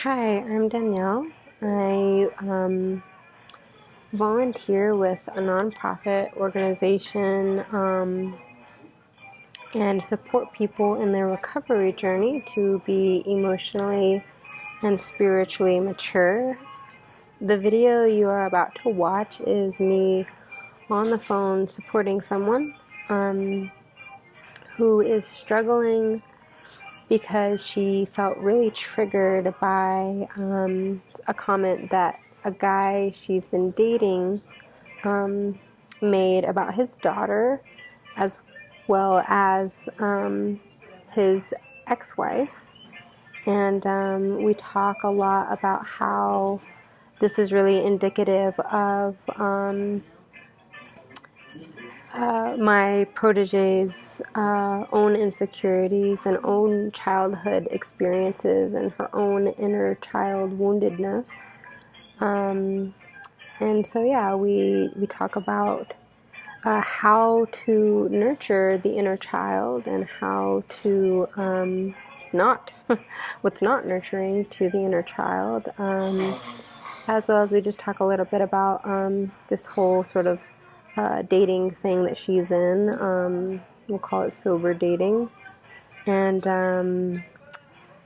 Hi, I'm Danielle. I volunteer with a nonprofit organization and support people in their recovery journey to be emotionally and spiritually mature. The video you are about to watch is me on the phone supporting someone who is struggling because she felt really triggered by a comment that a guy she's been dating made about his daughter, as well as his ex wife. And we talk a lot about how this is really indicative of my protege's own insecurities and own childhood experiences and her own inner child woundedness. And so, yeah, we talk about how to nurture the inner child and how to not, what's not nurturing to the inner child. As well as we just talk a little bit about this whole sort of dating thing that she's in. We'll call it sober dating. And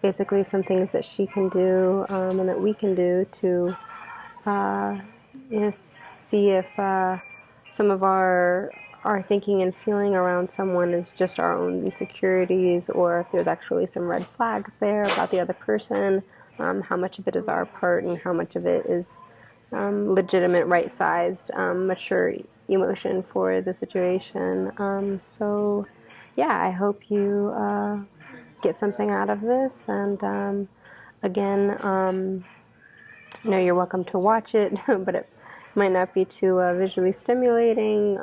basically some things that she can do and that we can do to see if some of our thinking and feeling around someone is just our own insecurities, or if there's actually some red flags there about the other person, how much of it is our part and how much of it is legitimate, right-sized, mature emotion for the situation. So yeah, I hope you get something out of this, and again, you're welcome to watch it, but it might not be too visually stimulating.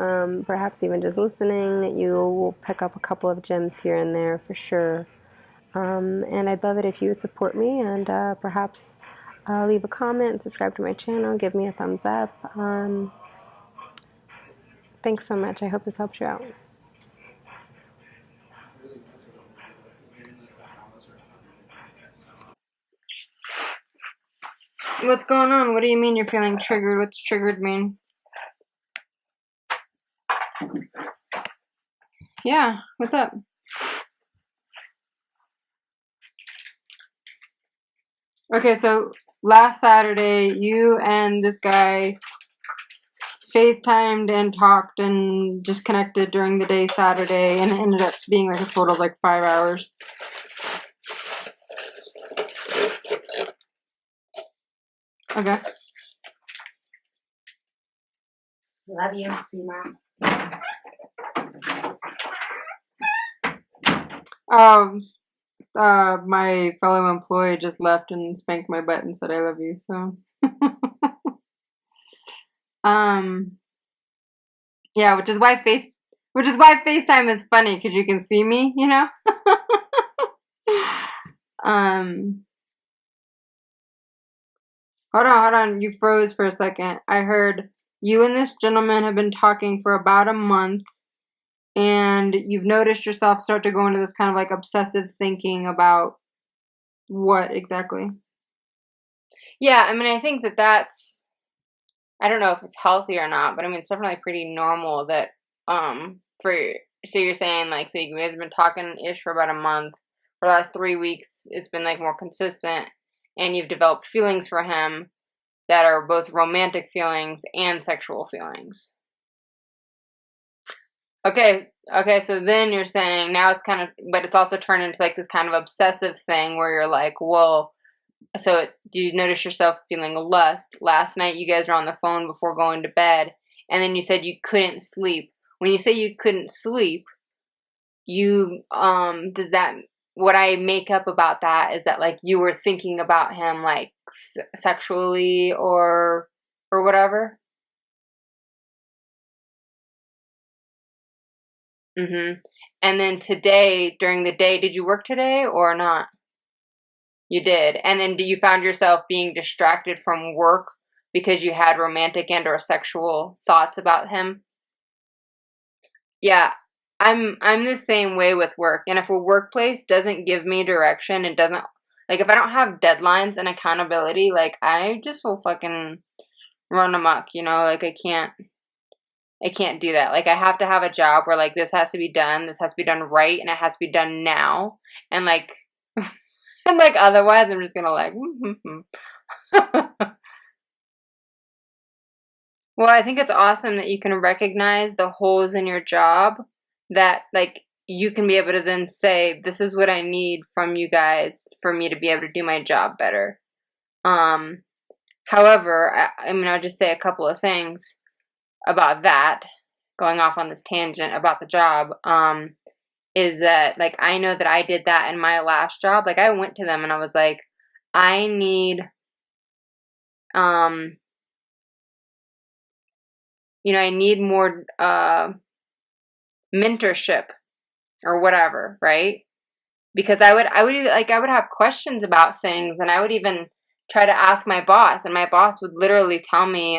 Perhaps even just listening, you will pick up a couple of gems here and there for sure. And I'd love it if you would support me and perhaps leave a comment, subscribe to my channel, give me a thumbs up. Thanks so much. I hope this helps you out. What's going on? What do you mean you're feeling triggered? What's triggered mean? Yeah, what's up? Okay, so last Saturday, you and this guy FaceTimed and talked and just connected during the day Saturday, and it ended up being like a total of like 5 hours. Okay. Love you. See you tomorrow. My fellow employee just left and spanked my butt and said I love you, so yeah, which is why FaceTime is funny, because you can see me, you know? Hold on, you froze for a second. I heard you and this gentleman have been talking for about a month, and you've noticed yourself start to go into this kind of like obsessive thinking about what exactly? Yeah, I mean, I think that's, I don't know if it's healthy or not, but I mean, it's definitely pretty normal that, so you're saying like, so you guys have been talking-ish for about a month. For the last 3 weeks, it's been like more consistent, and you've developed feelings for him that are both romantic feelings and sexual feelings. Okay, so then you're saying now it's kind of, but it's also turned into like this kind of obsessive thing where you're like, well, so you notice yourself feeling lust. Last night you guys were on the phone before going to bed, and then you said you couldn't sleep. When you say you couldn't sleep, you does that, what I make up about that is that like you were thinking about him like sexually or whatever. Mhm. And then today, during the day, did you work today or not? You did. And then you found yourself being distracted from work because you had romantic and or sexual thoughts about him? Yeah. I'm the same way with work. And if a workplace doesn't give me direction and doesn't Like, if I don't have deadlines and accountability, like, I just will fucking run amok, you know? Like, I can't do that. Like, I have to have a job where, like, this has to be done right, and it has to be done now. And, like, and, like, otherwise, I'm just gonna, like, Well, I think it's awesome that you can recognize the holes in your job that, like, you can be able to then say, this is what I need from you guys for me to be able to do my job better. Um, However, I mean, I'll just say a couple of things about that, going off on this tangent about the job, is that, like, I know that I did that in my last job. Like, I went to them and I was like, I need, um, I need more, mentorship or whatever, right? Because I would have questions about things, and I would even try to ask my boss, and my boss would literally tell me,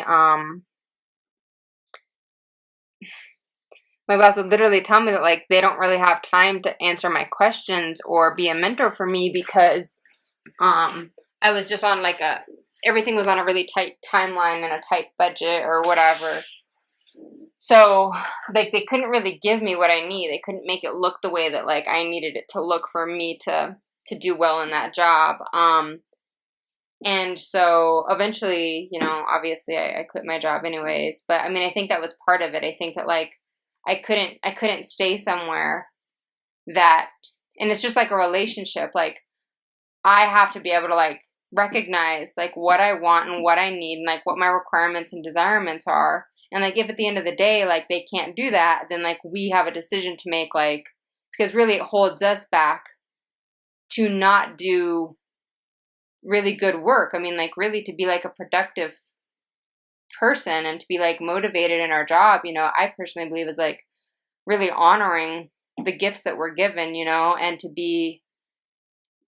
that, like, they don't really have time to answer my questions or be a mentor for me because I was just on, like, everything was on a really tight timeline and a tight budget or whatever. So, like, they couldn't really give me what I need. They couldn't make it look the way that, like, I needed it to look for me to do well in that job. And so eventually, obviously I quit my job anyways, but I mean, I think that was part of it. I think that, like, I couldn't stay somewhere that, and it's just like a relationship. Like, I have to be able to, like, recognize, like, what I want and what I need and, like, what my requirements and desirements are. And, like, if at the end of the day, like, they can't do that, then, like, we have a decision to make, like, because really it holds us back to not do really good work. I mean, like, really to be, like, a productive person and to be, like, motivated in our job, I personally believe is, like, really honoring the gifts that we're given, and to be,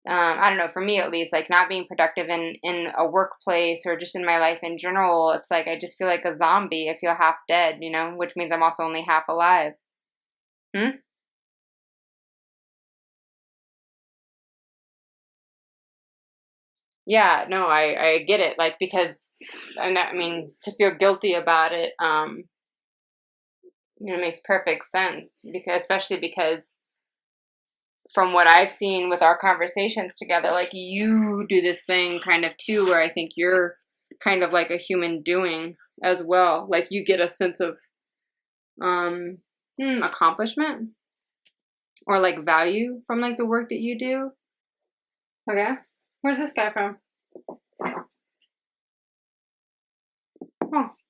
I don't know, for me at least, like, not being productive in a workplace or just in my life in general. It's like I just feel like a zombie. I feel half dead, which means I'm also only half alive. Hmm? Yeah, no, I get it. Like, because, I mean, to feel guilty about it, it makes perfect sense, because especially because from what I've seen with our conversations together, like, you do this thing kind of too, where I think you're kind of like a human doing as well. Like, you get a sense of accomplishment or, like, value from, like, the work that you do. Okay, where's this guy from?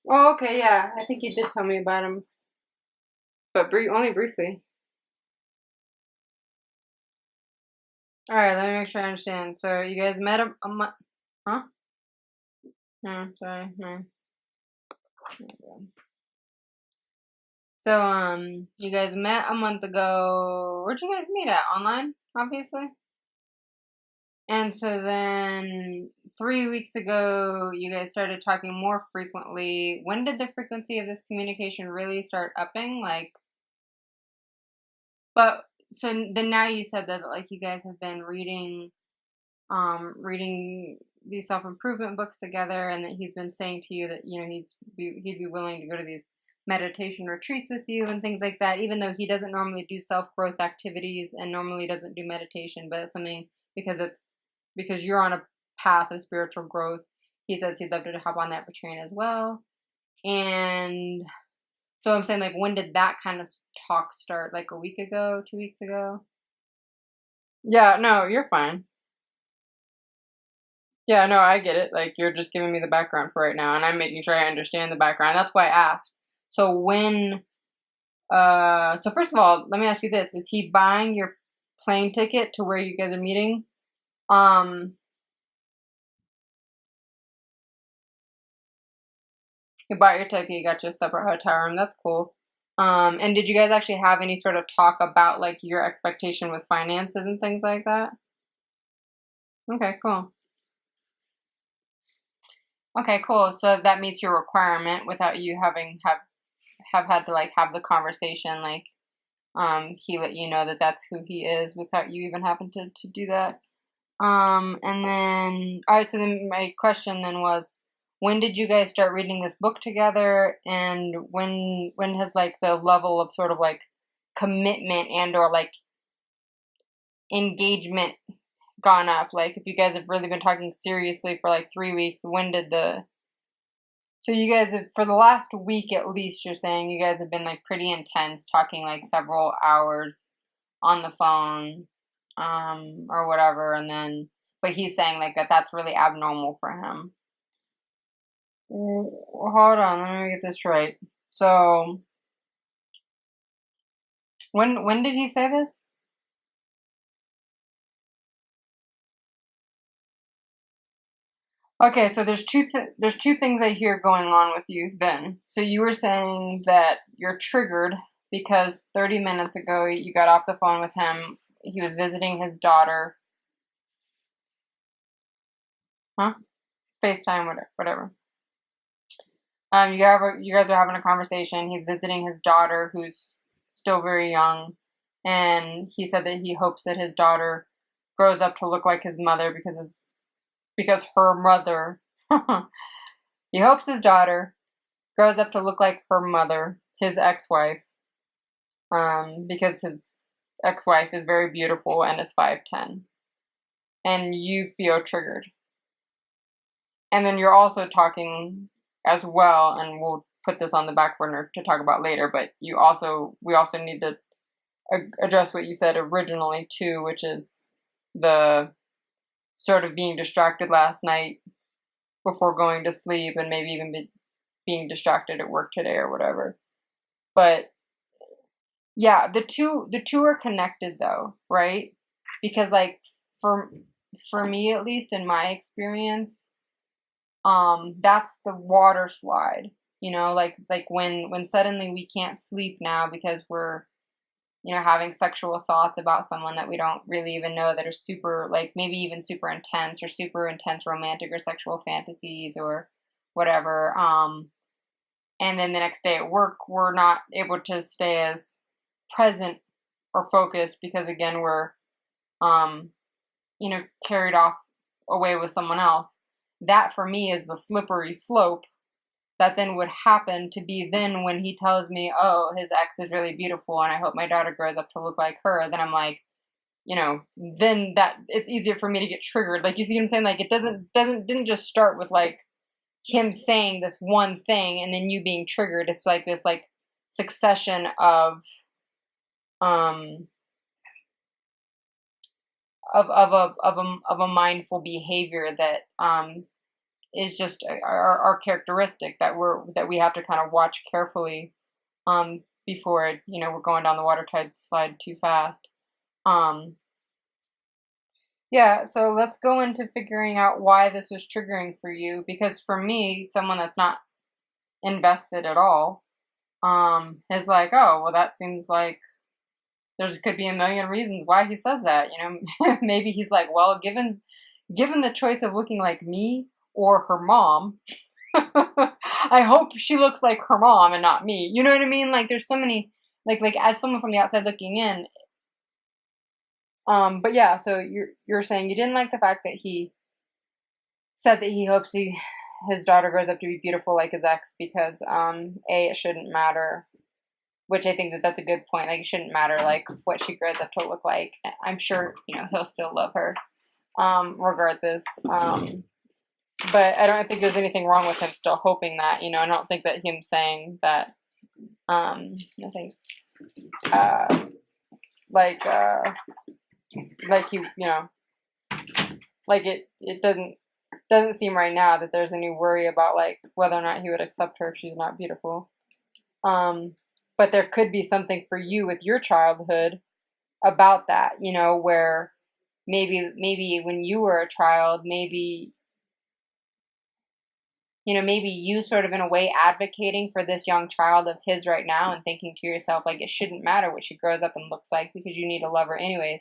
Oh, okay, yeah, I think you did tell me about him, but only briefly. All right, let me make sure I understand. So you guys met a month? Huh? No, sorry, no. So, you guys met a month ago. Where'd you guys meet at? Online, obviously. And so then 3 weeks ago, you guys started talking more frequently. When did the frequency of this communication really start upping? Like, but so then now you said that, like, you guys have been reading these self-improvement books together, and that he's been saying to you that, he'd be willing to go to these meditation retreats with you and things like that, even though he doesn't normally do self-growth activities and normally doesn't do meditation, but it's something, because you're on a path of spiritual growth. He says he'd love to hop on that retreat as well. And so I'm saying, like, when did that kind of talk start? Like, a week ago, 2 weeks ago? Yeah, no, you're fine. Yeah, no, I get it. Like, you're just giving me the background for right now, and I'm making sure I understand the background. That's why I asked. So so first of all, let me ask you this. Is he buying your plane ticket to where you guys are meeting? You bought your ticket, you got you a separate hotel room. That's cool. And did you guys actually have any sort of talk about, like, your expectation with finances and things like that? Okay, cool. Okay, cool. So that meets your requirement without you having have had to, like, have the conversation. Like, he let you know that that's who he is without you even having to do that. And then, all right, so then my question then was, when did you guys start reading this book together? And when has like the level of sort of like commitment and or like engagement gone up? Like if you guys have really been talking seriously for like 3 weeks, when did so you guys have, for the last week at least, you're saying you guys have been like pretty intense, talking like several hours on the phone, or whatever, and then, but he's saying like that's really abnormal for him. Hold on, let me get this right. So, when did he say this? Okay, so there's two things I hear going on with you then. So you were saying that you're triggered because 30 minutes ago you got off the phone with him. He was visiting his daughter. Huh? FaceTime, whatever. You guys are having a conversation. He's visiting his daughter, who's still very young, and he said that he hopes that his daughter grows up to look like his mother because her mother. He hopes his daughter grows up to look like her mother, his ex-wife, because his ex-wife is very beautiful and is 5'10", and you feel triggered. And then you're also talking as well, and we'll put this on the back burner to talk about later, but we also need to address what you said originally too, which is the sort of being distracted last night before going to sleep, and maybe even being distracted at work today or whatever. But yeah, the two are connected though, right? Because like for me, at least in my experience, that's the water slide. Like when suddenly we can't sleep now because we're, having sexual thoughts about someone that we don't really even know, that are super, like maybe even super intense romantic or sexual fantasies or whatever. And then the next day at work, we're not able to stay as present or focused because again, we're, um, carried off away with someone else. That for me is the slippery slope that then would happen to be then when he tells me, oh, his ex is really beautiful and I hope my daughter grows up to look like her. Then I'm like, then that it's easier for me to get triggered. Like, you see what I'm saying? Like, it didn't just start with like him saying this one thing and then you being triggered. It's like this like succession um of a mindful behavior that is just our characteristic that we have to kind of watch carefully before we're going down the water tide slide too fast. Yeah, so let's go into figuring out why this was triggering for you, because for me, someone that's not invested at all, is like, oh, well, that seems like could be a million reasons why he says that. Maybe he's like, well, given the choice of looking like me or her mom, I hope she looks like her mom and not me. You know what I mean? Like, there's so many, like as someone from the outside looking in. But yeah, so you're saying you didn't like the fact that he said that he hopes his daughter grows up to be beautiful like his ex because it shouldn't matter, which I think that's a good point. Like, it shouldn't matter like what she grows up to look like. I'm sure he'll still love her regardless. But I don't think there's anything wrong with him still hoping that. I don't think that him saying that I think like he like it doesn't seem right now that there's any worry about like whether or not he would accept her if she's not beautiful. But there could be something for you with your childhood about that, where maybe when you were a child, maybe you sort of in a way advocating for this young child of his right now and thinking to yourself, like, it shouldn't matter what she grows up and looks like because you need to love her anyways.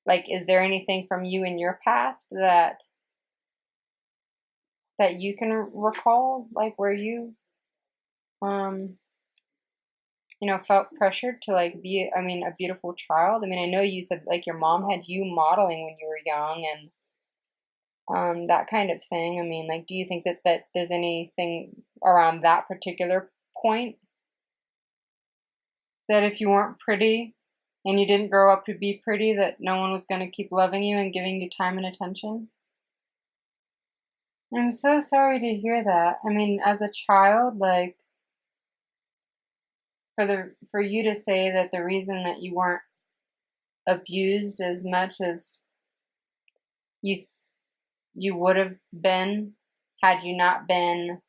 Like, is there anything from you in your past that you can recall, like, where you felt pressured to like be, I mean, a beautiful child? I mean, I know you said like your mom had you modeling when you were young and that kind of thing. I mean, like, do you think that there's anything around that particular point that if you weren't pretty and you didn't grow up to be pretty, that no one was going to keep loving you and giving you time and attention? I'm so sorry to hear that. I mean, as a child, like for you to say that the reason that you weren't abused as much as you you would have been had you not been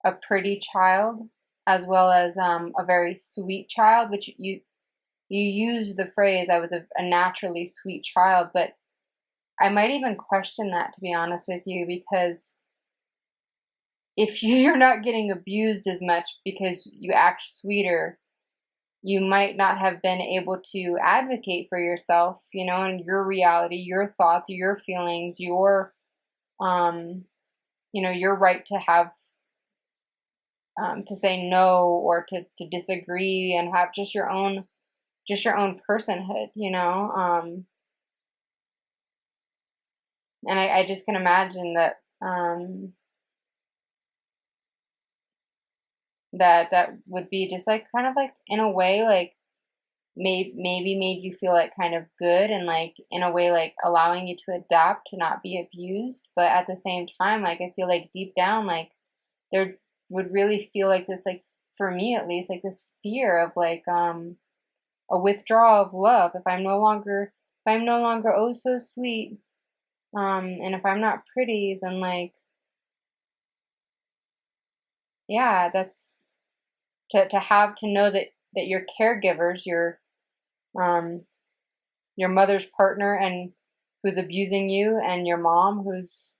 a pretty child as well as a very sweet child, which you used the phrase I was a naturally sweet child, but I might even question that, to be honest with you, because if you're not getting abused as much because you act sweeter, you might not have been able to advocate for yourself, and your reality, your thoughts, your feelings, um, your right to have to say no or to disagree and have just your own personhood, and I just can imagine that that would be just like kind of like in a way like maybe made you feel like kind of good and like in a way like allowing you to adapt to not be abused, but at the same time like I feel like deep down like there would really feel like this like for me at least like this fear of like a withdrawal of love if I'm no longer oh so sweet, and if I'm not pretty then like yeah that's to have to know that your caregivers um your mother's partner and who's abusing you and your mom who's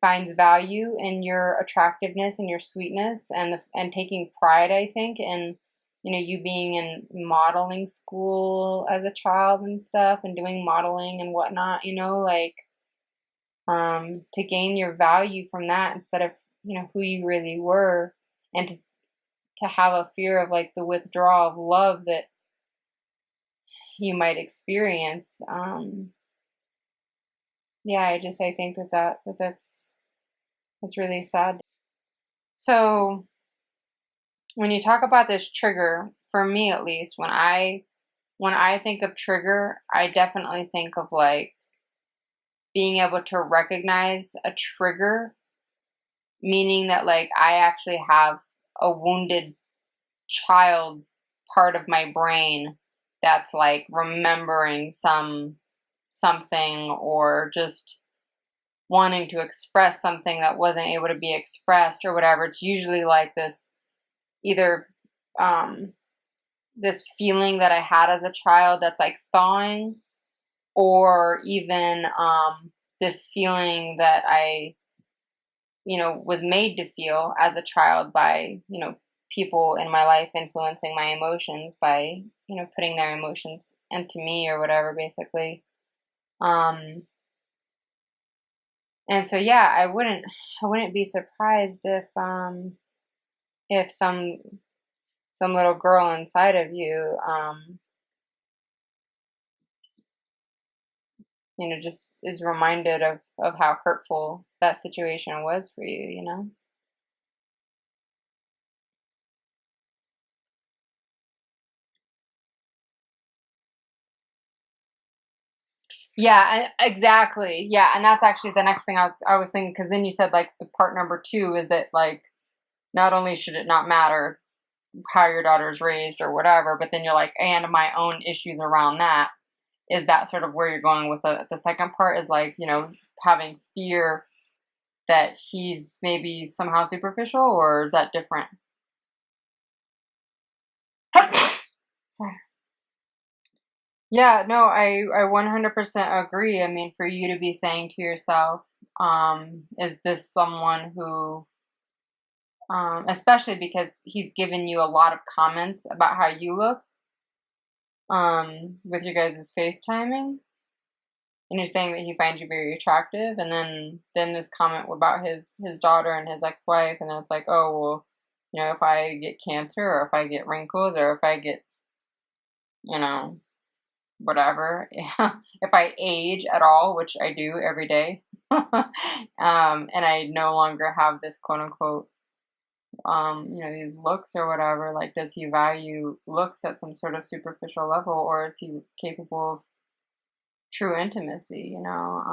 finds value in your attractiveness and your sweetness and taking pride I think in you being in modeling school as a child and stuff and doing modeling and whatnot, like to gain your value from that instead of who you really were, and to have a fear of like the withdrawal of love that you might experience. Yeah, I think that's really sad. So when you talk about this trigger, for me at least, when I think of trigger, I definitely think of like being able to recognize a trigger, meaning that like I actually have a wounded child part of my brain that's like remembering something or just wanting to express something that wasn't able to be expressed or whatever. It's usually like this either um this feeling that I had as a child that's like thawing, or even this feeling that I was made to feel as a child by people in my life influencing my emotions by putting their emotions into me or whatever basically. um and so yeah, I wouldn't be surprised if some little girl inside of you just is reminded of how hurtful that situation was for you. Yeah, exactly. Yeah, and that's actually the next thing I was thinking, because then you said like the part number two is that like not only should it not matter how your daughter's raised or whatever, but then you're like, and my own issues around that. Is that sort of where you're going with the second part? Is like having fear that he's maybe somehow superficial, or is that different? Sorry. Yeah, no, I 100% agree. I mean, for you to be saying to yourself, is this someone who, especially because he's given you a lot of comments about how you look, with your guys' FaceTiming, and you're saying that he finds you very attractive, and then this comment about his daughter and his ex-wife, and then it's like, oh, well, You know, if I get cancer or if I get wrinkles or if I get, you know, whatever, if I age at all, which I do every day, and I no longer have this quote unquote, you know, these looks or whatever, like, does he value looks at some sort of superficial level, or is he capable of true intimacy, you know?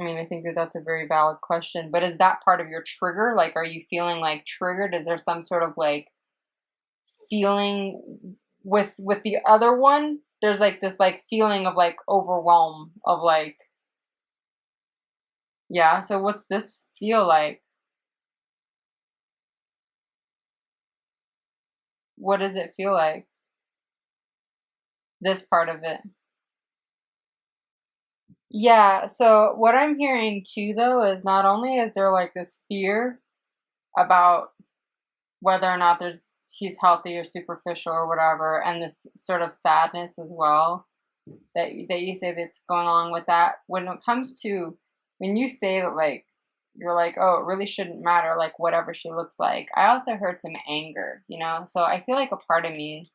I mean, I think that that's a very valid question, but is that part of your trigger? Like, are you feeling like triggered? Is there some sort of like feeling with the other one? There's like this like feeling of like overwhelm of like, yeah, so what's this feel like? What does it feel like? This part of it. Yeah, so what I'm hearing too though is not only is there like this fear about whether or not he's healthy or superficial or whatever, and this sort of sadness as well that you say that's going along with that. When it comes to when you say that like you're like, oh, it really shouldn't matter, like whatever she looks like. I also heard some anger, you know. So I feel like a part of me,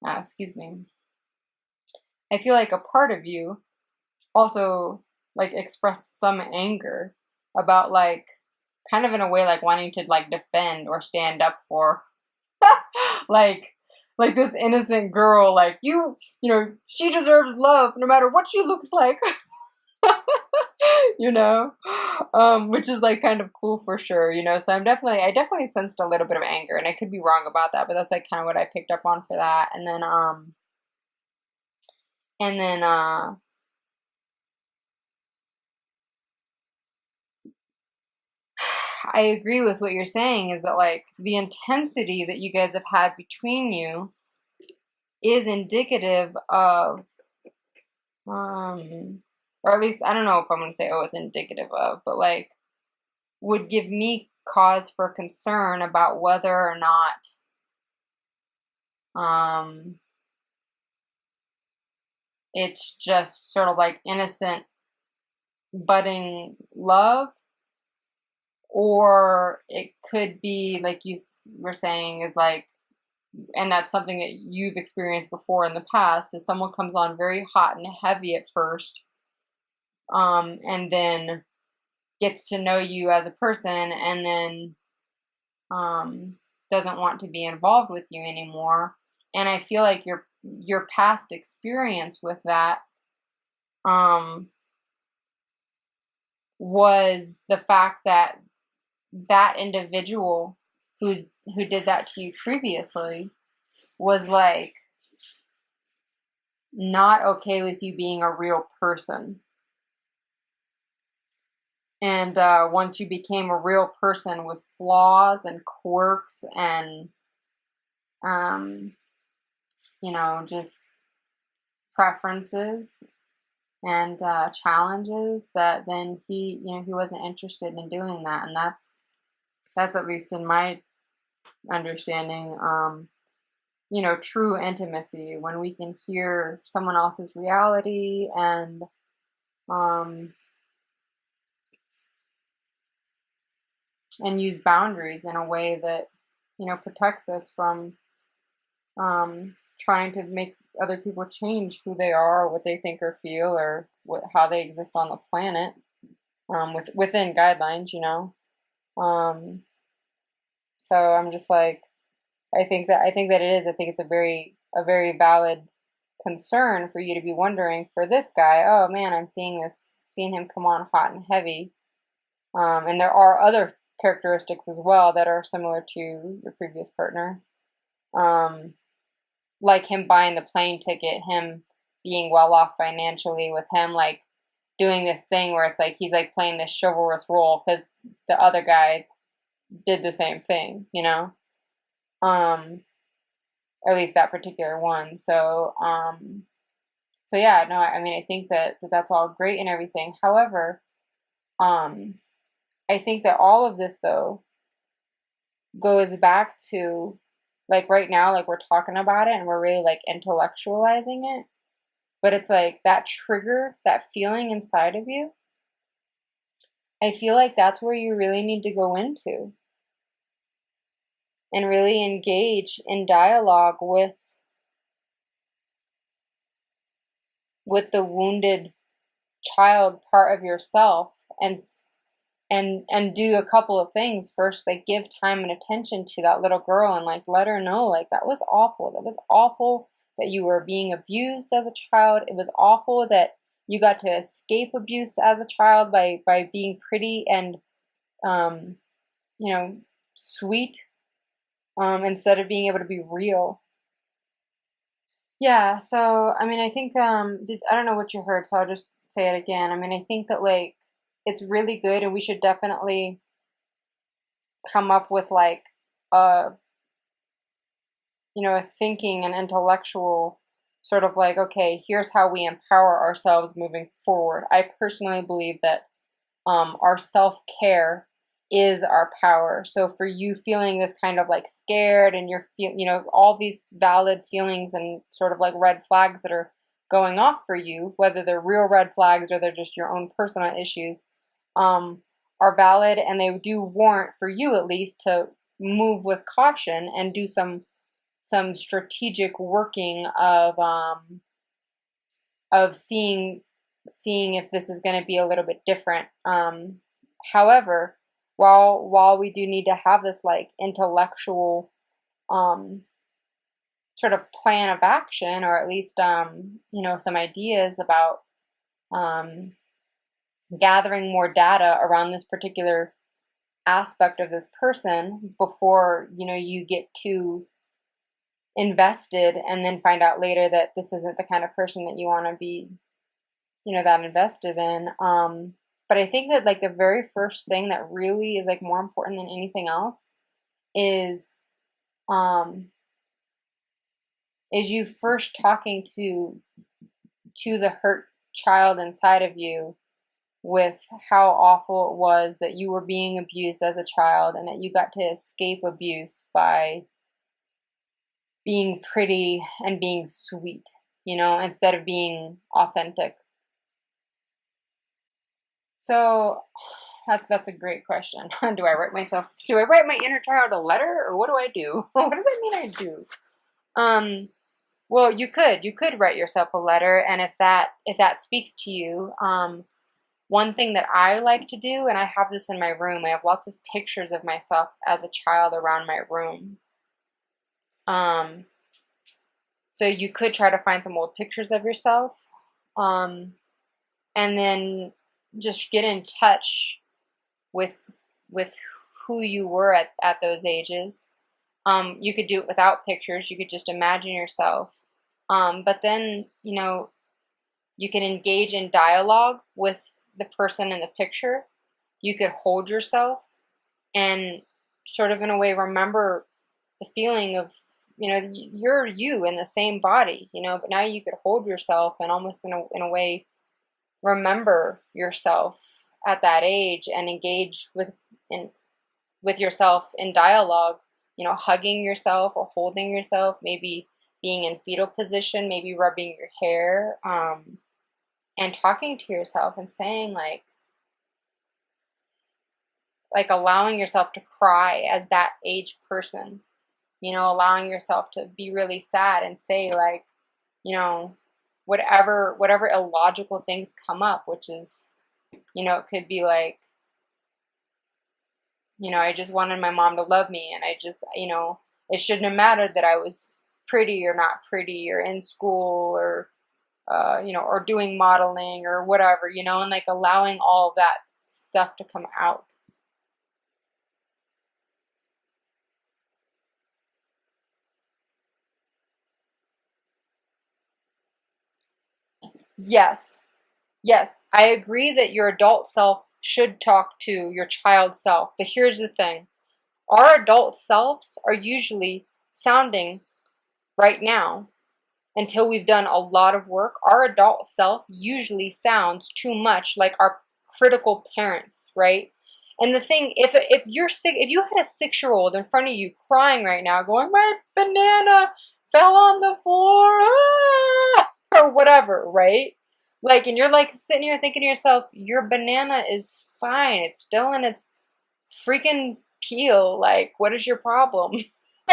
excuse me, I feel like a part of you also like expressed some anger about like kind of in a way like wanting to like defend or stand up for like this innocent girl, like you know, she deserves love no matter what she looks like. You know, which is like kind of cool for sure, you know. So I definitely sensed a little bit of anger, and I could be wrong about that, but that's like kind of what I picked up on for that. And then I agree with what you're saying is that like the intensity that you guys have had between you is indicative of or at least I don't know if I'm going to say oh it's indicative of, but like would give me cause for concern about whether or not um it's just sort of like innocent budding love, or it could be like you were saying is like, and that's something that you've experienced before in the past, is someone comes on very hot and heavy at first, and then gets to know you as a person, and then doesn't want to be involved with you anymore. And I feel like your past experience with that um, was the fact that that individual who did that to you previously was like not okay with you being a real person. And once you became a real person with flaws and quirks and um, you know, just preferences and challenges, that then he wasn't interested in doing that, and that's at least in my understanding, you know, true intimacy, when we can hear someone else's reality um, and use boundaries in a way that, you know, protects us from trying to make other people change who they are, or what they think or feel, or how they exist on the planet, within guidelines, you know. Um, so I'm just like, I think that it is. I think it's a very valid concern for you to be wondering for this guy. Oh man, I'm seeing him come on hot and heavy. And there are other characteristics as well that are similar to your previous partner. Um, like him buying the plane ticket, him being well off financially, with him like doing this thing where it's like he's like playing this chivalrous role because the other guy did the same thing, you know? Um, at least that particular one. So yeah, no, I mean, I think that that's all great and everything. However, um, I think that all of this though goes back to like right now, like we're talking about it and we're really like intellectualizing it, but it's like that trigger, that feeling inside of you. I feel like that's where you really need to go into. and really engage in dialogue with the wounded child part of yourself, and do a couple of things. First, like, give time and attention to that little girl, and like let her know, like, that was awful. That was awful that you were being abused as a child. It was awful that you got to escape abuse as a child by being pretty and um, sweet, instead of being able to be real. Yeah, so I mean, I think I don't know what you heard, so I'll just say it again. I mean, I think that, like, it's really good, and we should definitely come up with, like, a a thinking and intellectual sort of, like, okay, here's how we empower ourselves moving forward. I personally believe that our self-care is our power. So for you feeling this kind of like scared, and all these valid feelings and sort of like red flags that are going off for you, whether they're real red flags or they're just your own personal issues, are valid, and they do warrant, for you at least, to move with caution and do some strategic working of seeing if this is going to be a little bit different. However, while we do need to have this like intellectual sort of plan of action, or at least some ideas about gathering more data around this particular aspect of this person before you get too invested and then find out later that this isn't the kind of person that you want to be that invested in. But I think that, like, the very first thing that really is like more important than anything else is you first talking to the hurt child inside of you with how awful it was that you were being abused as a child, and that you got to escape abuse by being pretty and being sweet, instead of being authentic. So that's a great question. Do I write my inner child a letter, or what do I do? What does that mean I do? Well, you could write yourself a letter, and if that speaks to you, one thing that I like to do, and I have this in my room, I have lots of pictures of myself as a child around my room. So you could try to find some old pictures of yourself, and then just get in touch with who you were at those ages. You could do it without pictures. You could just imagine yourself. But then, you can engage in dialogue with the person in the picture. You could hold yourself and sort of, in a way, remember the feeling of, you're you in the same body, but now you could hold yourself and almost in a way remember yourself at that age and engage with yourself in dialogue, hugging yourself or holding yourself, maybe being in fetal position, maybe rubbing your hair, and talking to yourself and saying, like allowing yourself to cry as that age person, allowing yourself to be really sad and say, like, whatever illogical things come up, which is, it could be like, I just wanted my mom to love me, and I just, it shouldn't have mattered that I was pretty or not pretty, or in school, or, or doing modeling or whatever, and like allowing all of that stuff to come out. Yes. Yes, I agree that your adult self should talk to your child self, but here's the thing. Our adult selves are usually sounding, right now, until we've done a lot of work, our adult self usually sounds too much like our critical parents, right? And the thing, if you're sick, if you had a 6-year-old in front of you crying right now, going, my banana fell on the floor, or whatever, right? Like, and you're like sitting here thinking to yourself, your banana is fine. It's still in its freaking peel. Like, what is your problem?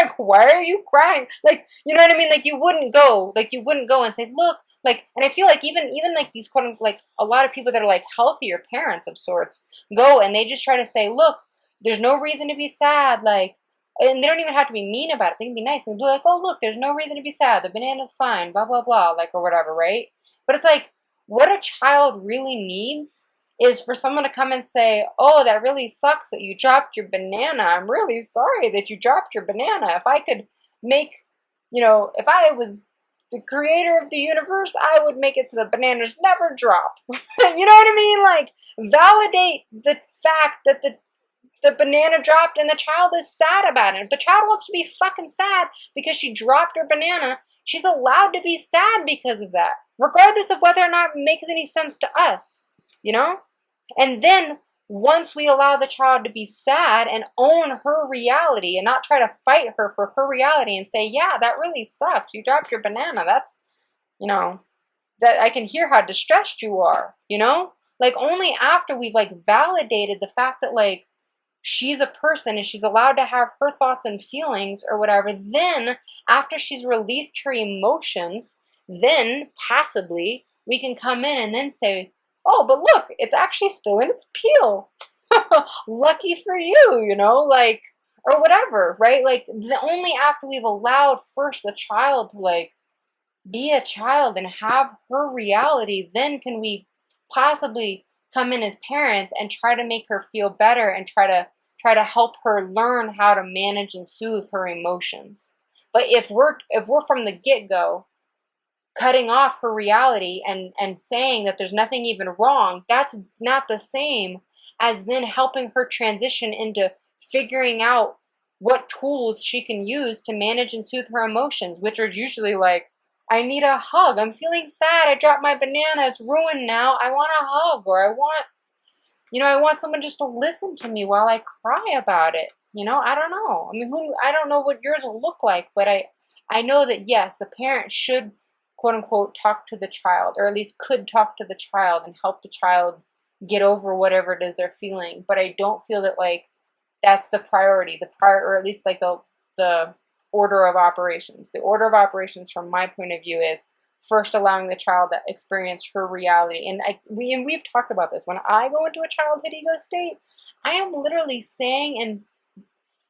Like, why are you crying? Like, you know what I mean? Like, you wouldn't go and say, look, like, and I feel like even like these quote unquote, like a lot of people that are like healthier parents of sorts go and they just try to say, look, there's no reason to be sad, like, and they don't even have to be mean about it. They can be nice and be like, oh, look, there's no reason to be sad. The banana's fine, blah, blah, blah, like, or whatever, right? But it's like, what a child really needs is for someone to come and say, oh, that really sucks that you dropped your banana. I'm really sorry that you dropped your banana. If I could make, if I was the creator of the universe, I would make it so the bananas never drop. You know what I mean? Like, validate the fact that the banana dropped and the child is sad about it. If the child wants to be fucking sad because she dropped her banana, she's allowed to be sad because of that, regardless of whether or not it makes any sense to us, you know? And then once we allow the child to be sad and own her reality and not try to fight her for her reality and say, yeah, that really sucks. You dropped your banana. That's, that I can hear how distressed you are, Like, only after we've, like, validated the fact that, like, she's a person and she's allowed to have her thoughts and feelings or whatever, then after she's released her emotions, then passively we can come in and then say, oh, but look, it's actually still in its peel. Lucky for you, like, or whatever, right? Like, only after we've allowed first the child to, like, be a child and have her reality, then can we possibly come in as parents and try to make her feel better and try to help her learn how to manage and soothe her emotions. But if we're from the get-go cutting off her reality and saying that there's nothing even wrong, that's not the same as then helping her transition into figuring out what tools she can use to manage and soothe her emotions, which are usually like, I need a hug. I'm feeling sad. I dropped my banana. It's ruined now. I want a hug, or I want someone just to listen to me while I cry about it. I don't know. I mean, I don't know what yours will look like, but I know that yes, the parent should, quote unquote, talk to the child, or at least could talk to the child and help the child get over whatever it is they're feeling. But I don't feel that, like, that's the priority. Or at least like the order of operations. The order of operations from my point of view is first allowing the child to experience her reality. And we've talked about this. When I go into a childhood ego state, I am literally saying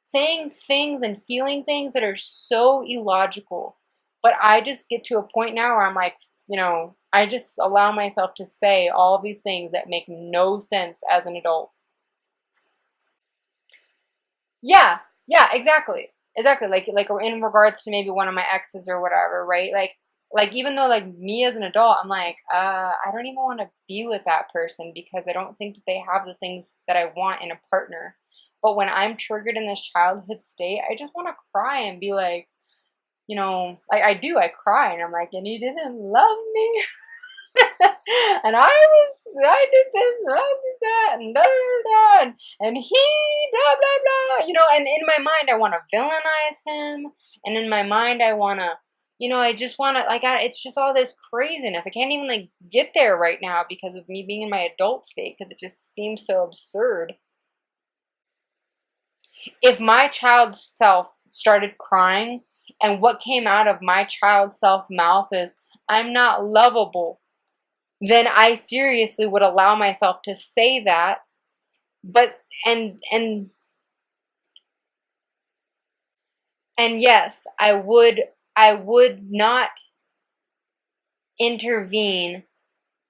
things and feeling things that are so illogical. But I just get to a point now where I'm like, I just allow myself to say all these things that make no sense as an adult. Yeah, exactly. Exactly. Like in regards to maybe one of my exes or whatever, right? Like even though, like, me as an adult, I'm like, I don't even want to be with that person because I don't think that they have the things that I want in a partner. But when I'm triggered in this childhood state, I just want to cry and be like, I cry and I'm like, and you didn't love me. And I did this, and I did that, and da da da, and he blah blah blah, and in my mind I want to villainize him, and in my mind I want to, I just want to, like, it's just all this craziness. I can't even, like, get there right now because of me being in my adult state, because it just seems so absurd. If my child self started crying, and what came out of my child self mouth is, I'm not lovable, then I seriously would allow myself to say that. But and yes, I would not intervene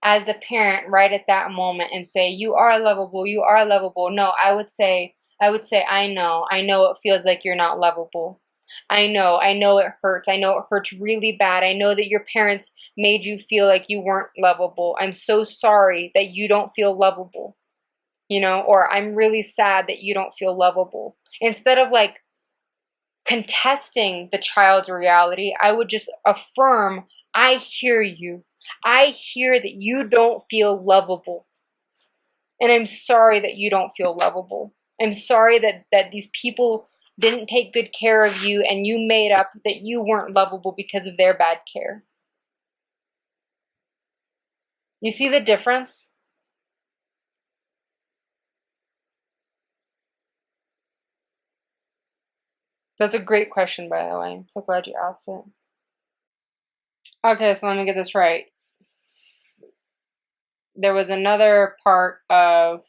as the parent right at that moment and say, you are lovable, you are lovable. No, I would say, I know it feels like you're not lovable. I know it hurts. I know it hurts really bad. I know that your parents made you feel like you weren't lovable. I'm so sorry that you don't feel lovable, or I'm really sad that you don't feel lovable. Instead of, like, contesting the child's reality, I would just affirm, I hear you. I hear that you don't feel lovable. And I'm sorry that you don't feel lovable. I'm sorry that these people didn't take good care of you and you made up that you weren't lovable because of their bad care. You see the difference? That's a great question, by the way. I'm so glad you asked it. Okay, so let me get this right. There was another part of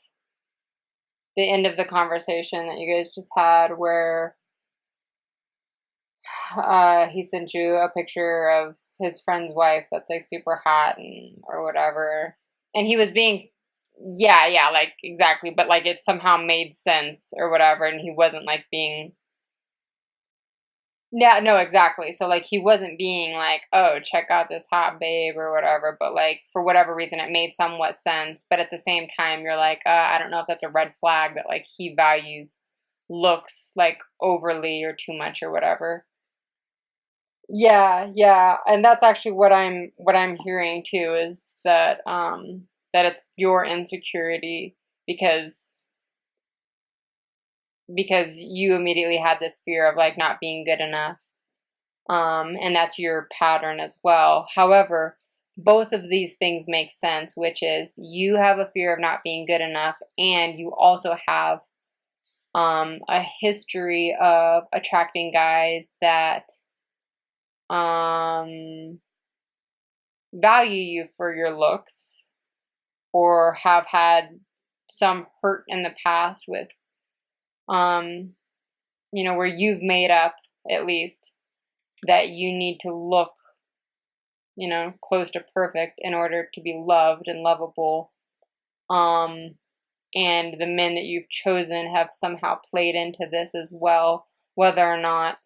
the end of the conversation that you guys just had where he sent you a picture of his friend's wife that's like super hot and or whatever, and he was being, yeah, like exactly, but like it somehow made sense or whatever, and he wasn't like being, yeah, no, exactly. So like he wasn't being like, oh, check out this hot babe or whatever, but like for whatever reason it made somewhat sense. But at the same time, you're like, I don't know if that's a red flag that like he values looks like overly or too much or whatever. Yeah, and that's actually what I'm hearing too, is that that it's your insecurity because you immediately had this fear of like not being good enough. And that's your pattern as well. However, both of these things make sense, which is you have a fear of not being good enough, and you also have a history of attracting guys that value you for your looks or have had some hurt in the past with where you've made up at least that you need to look close to perfect in order to be loved and lovable. And the men that you've chosen have somehow played into this as well, whether or not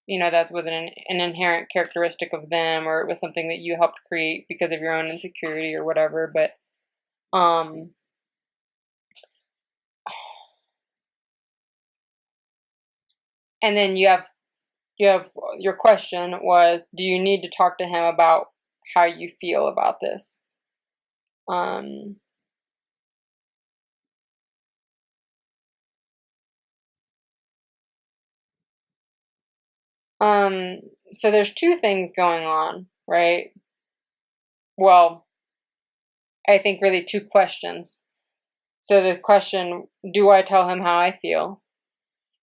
that was an inherent characteristic of them, or it was something that you helped create because of your own insecurity or whatever. But and then you have your question was, do you need to talk to him about how you feel about this? So there's two things going on, right? Well, I think really two questions. So the question, do I tell him how I feel?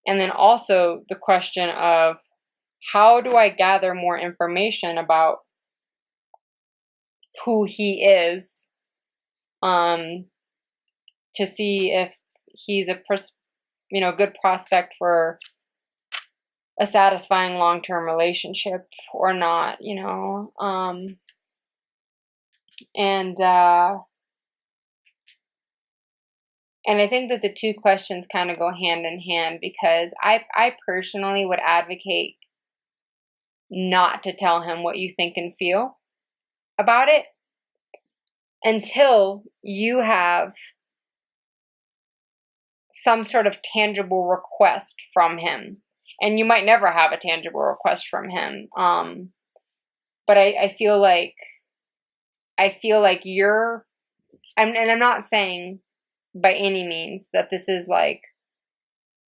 And then also the question of, how do I gather more information about who he is, to see if he's a good prospect for a satisfying long-term relationship or not, and I think that the two questions kind of go hand in hand, because I personally would advocate not to tell him what you think and feel about it until you have some sort of tangible request from him. And you might never have a tangible request from him. But I feel like you're, and I'm not saying by any means that this is like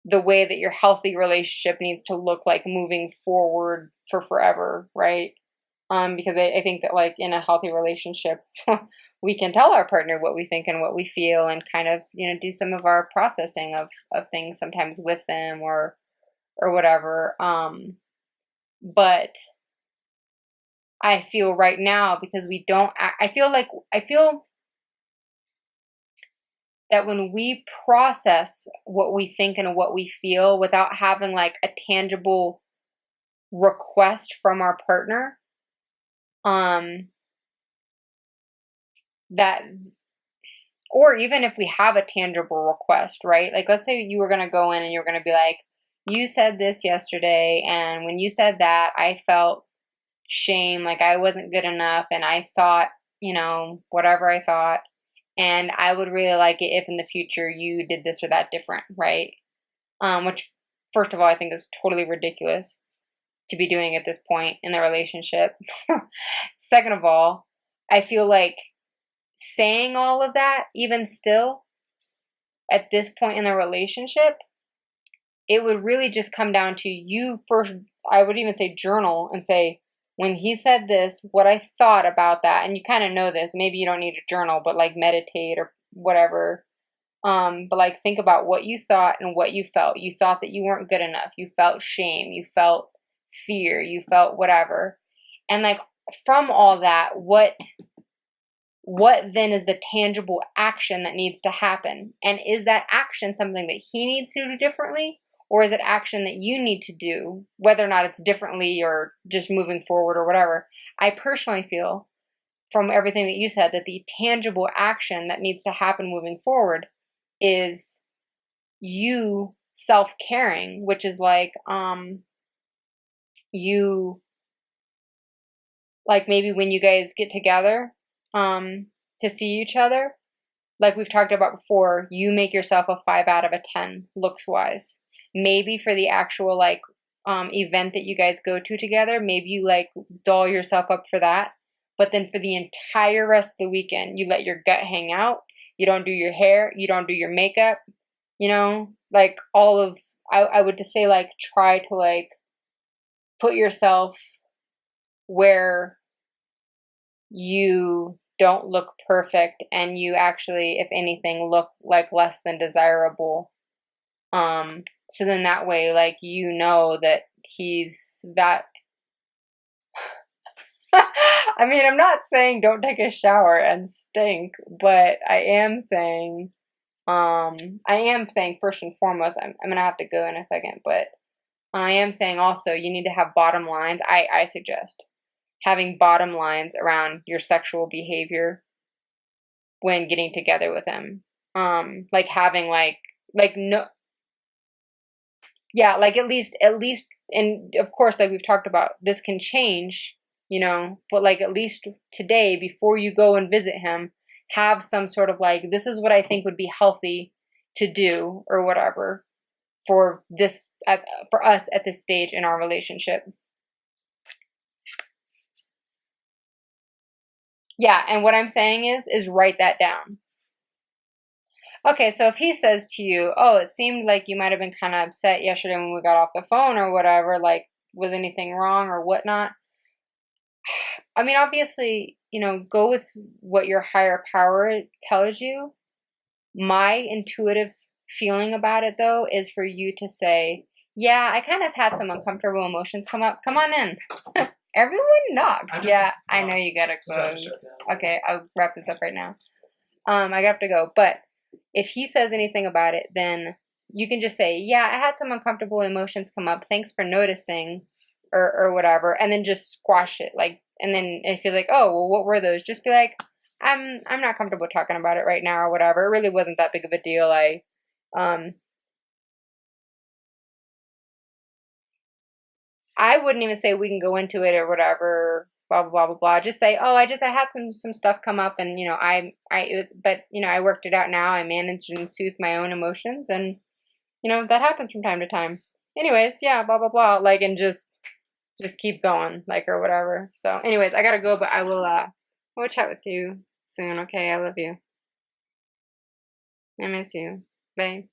the way that your healthy relationship needs to look like moving forward for forever, right? Because I think that like in a healthy relationship, we can tell our partner what we think and what we feel, and kind of, do some of our processing of things sometimes with them or whatever. But I feel right now, because we don't, I feel that when we process what we think and what we feel without having like a tangible request from our partner, that, or even if we have a tangible request, right? Like, let's say you were going to go in and you're going to be like, you said this yesterday, and when you said that, I felt shame, like I wasn't good enough, and I thought, whatever I thought, and I would really like it if in the future you did this or that different, right? Which, first of all, I think is totally ridiculous to be doing at this point in the relationship. Second of all, I feel like saying all of that, even still, at this point in the relationship, it would really just come down to you first. I would even say journal and say, when he said this, what I thought about that. And you kind of know this. Maybe you don't need a journal, but like meditate or whatever. But like, think about what you thought and what you felt. You thought that you weren't good enough. You felt shame. You felt fear. You felt whatever. And like, from all that, what then is the tangible action that needs to happen? And is that action something that he needs to do differently? Or is it action that you need to do, whether or not it's differently or just moving forward or whatever? I personally feel, from everything that you said, that the tangible action that needs to happen moving forward is you self-caring, which is like, you, like, maybe when you guys get together, to see each other, like we've talked about before, you make yourself a 5 out of a 10 looks wise. Maybe for the actual like event that you guys go to together, maybe you like doll yourself up for that. But then for the entire rest of the weekend, you let your gut hang out. You don't do your hair, you don't do your makeup, you know, like all of, I would just say like try to like put yourself where you don't look perfect and you actually, if anything, look like less than desirable. So then that way, like, you know that he's that. I mean, I'm not saying don't take a shower and stink, but I am saying first and foremost, I'm gonna have to go in a second, but I am saying also you need to have bottom lines. I suggest having bottom lines around your sexual behavior when getting together with him. Like having like no, yeah, like at least, and of course, like we've talked about, this can change, you know, but like at least today, before you go and visit him, have some sort of like, this is what I think would be healthy to do or whatever for this, for us at this stage in our relationship. Yeah, and what I'm saying is write that down. Okay, so if he says to you, oh, it seemed like you might have been kind of upset yesterday when we got off the phone or whatever, like, was anything wrong or whatnot? I mean, obviously, you know, go with what your higher power tells you. My intuitive feeling about it, though, is for you to say, yeah, I kind of had some uncomfortable emotions come up. Come on in. Everyone knocked. Yeah, I know you gotta close. Okay, I'll wrap this up right now. I have to go. But if he says anything about it, then you can just say, yeah, I had some uncomfortable emotions come up. Thanks for noticing, or whatever. And then just squash it. Like, and then if you're like, oh, well, what were those? Just be like, I'm not comfortable talking about it right now or whatever. It really wasn't that big of a deal. I wouldn't even say we can go into it or whatever, blah, blah, blah, blah, blah. Just say, oh, I had some stuff come up and, you know, but, you know, I worked it out now. I managed and soothed my own emotions and, you know, that happens from time to time. Anyways, yeah, blah, blah, blah. Like, and just keep going, like, or whatever. So anyways, I gotta go, but we'll chat with you soon. Okay. I love you. I miss you. Bye.